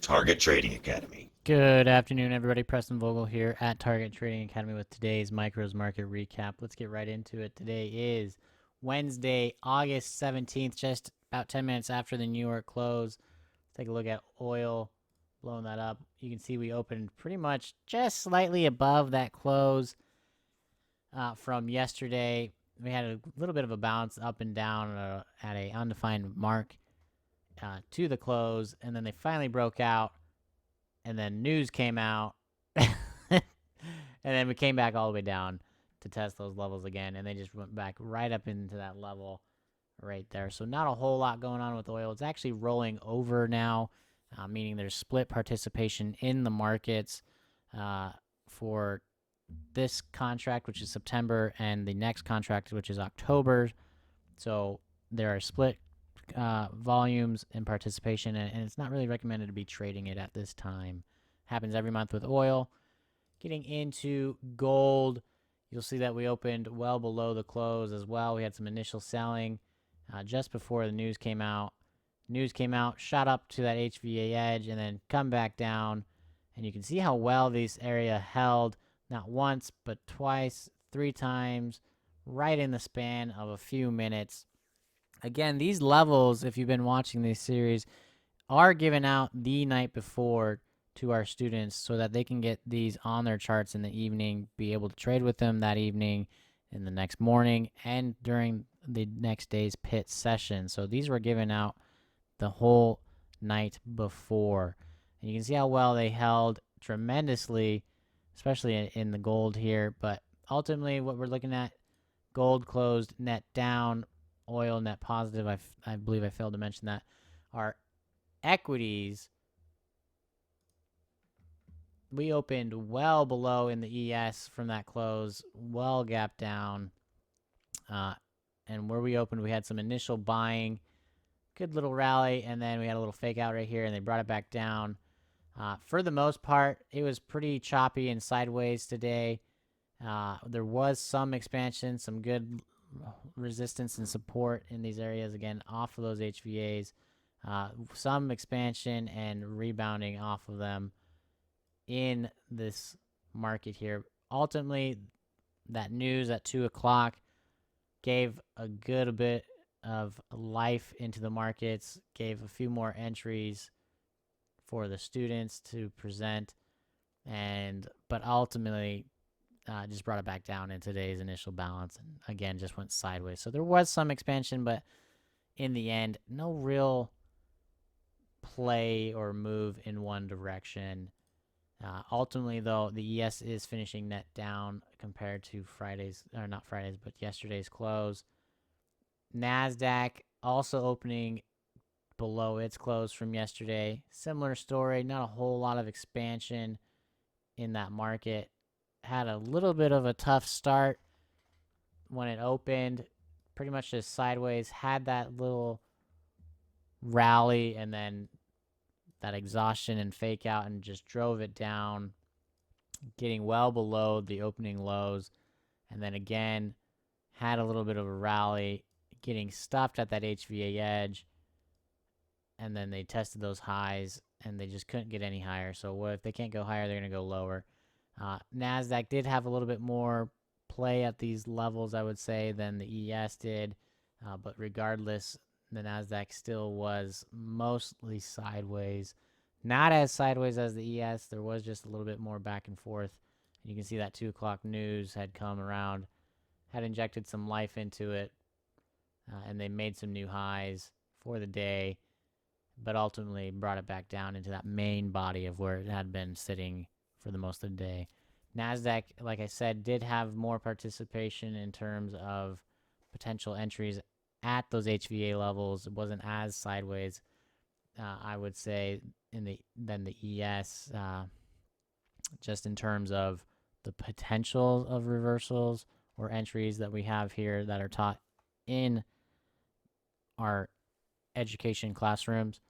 Target Trading Academy. Good afternoon, everybody. Preston Vogl here at Target Trading Academy with today's Micros Market Recap. Let's get right into it. Today is Wednesday, August 17th, just about 10 minutes after the New York close. Let's take a look at oil, blowing that up. You can see we opened pretty much just slightly above that close from yesterday. We had a little bit of a bounce up and down at a undefined mark to the close, and then they finally broke out. And then news came out, and then we came back all the way down to test those levels again, and they just went back right up into that level right there. So not a whole lot going on with oil. It's actually rolling over now, meaning there's split participation in the markets for this contract, which is September, and the next contract, which is October. So there are split volumes and participation, and it's not really recommended to be trading it at this time. Happens every month with oil. Getting into gold, you'll see that we opened well below the close as well. We had some initial selling just before the news came out. News came out, shot up to that HVA edge, and then come back down. And you can see how well this area held, not once, but twice, 3 times, right in the span of a few minutes. Again, these levels, if you've been watching this series, are given out the night before to our students so that they can get these on their charts in the evening, be able to trade with them that evening, in the next morning, and during the next day's pit session. So these were given out the whole night before. And you can see how well they held tremendously, especially in the gold here. But ultimately, what we're looking at, gold closed net down, oil net positive. I believe I failed to mention that. Our equities, we opened well below in the ES from that close, well gapped down. And where we opened, we had some initial buying, good little rally, and then we had a little fake out right here, and they brought it back down. For the most part, it was pretty choppy and sideways today. There was some expansion, some good resistance and support in these areas, again, off of those HVAs. Some expansion and rebounding off of them in this market here. Ultimately, that news at 2 o'clock gave a good bit of life into the markets, gave a few more entries for the students to present, but ultimately just brought it back down in today's initial balance, and again just went sideways. So there was some expansion, but in the end, no real play or move in one direction. Ultimately, though, the ES is finishing net down compared to yesterday's close. Nasdaq also opening below its close from yesterday. Similar story, not a whole lot of expansion in that market. Had a little bit of a tough start when it opened, pretty much just sideways, had that little rally, and then that exhaustion and fake out, and just drove it down, getting well below the opening lows, and then again had a little bit of a rally, getting stuffed at that HVA edge, and then they tested those highs, and they just couldn't get any higher. So if they can't go higher, they're going to go lower. Nasdaq did have a little bit more play at these levels, I would say, than the ES did. But regardless, the Nasdaq still was mostly sideways. Not as sideways as the ES. There was just a little bit more back and forth. You can see that 2 o'clock news had come around, had injected some life into it, and they made some new highs for the day, but ultimately brought it back down into that main body of where it had been sitting for the most of the day. Nasdaq, like I said, did have more participation in terms of potential entries at those HVA levels. It wasn't as sideways, I would say, than the ES, just in terms of the potential of reversals or entries that we have here that are taught in our education classrooms.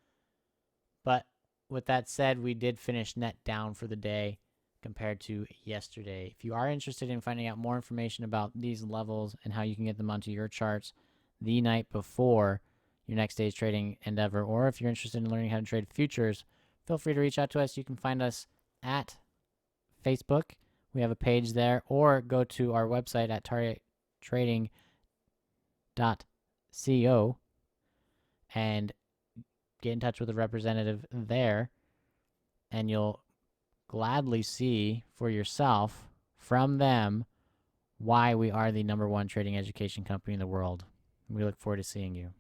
But with that said, we did finish net down for the day compared to yesterday. If you are interested in finding out more information about these levels and how you can get them onto your charts the night before your next day's trading endeavor, or if you're interested in learning how to trade futures, feel free to reach out to us. You can find us at Facebook. We have a page there, or go to our website at targettrading.co and get in touch with a representative there, and you'll gladly see for yourself from them why we are the #1 trading education company in the world. We look forward to seeing you.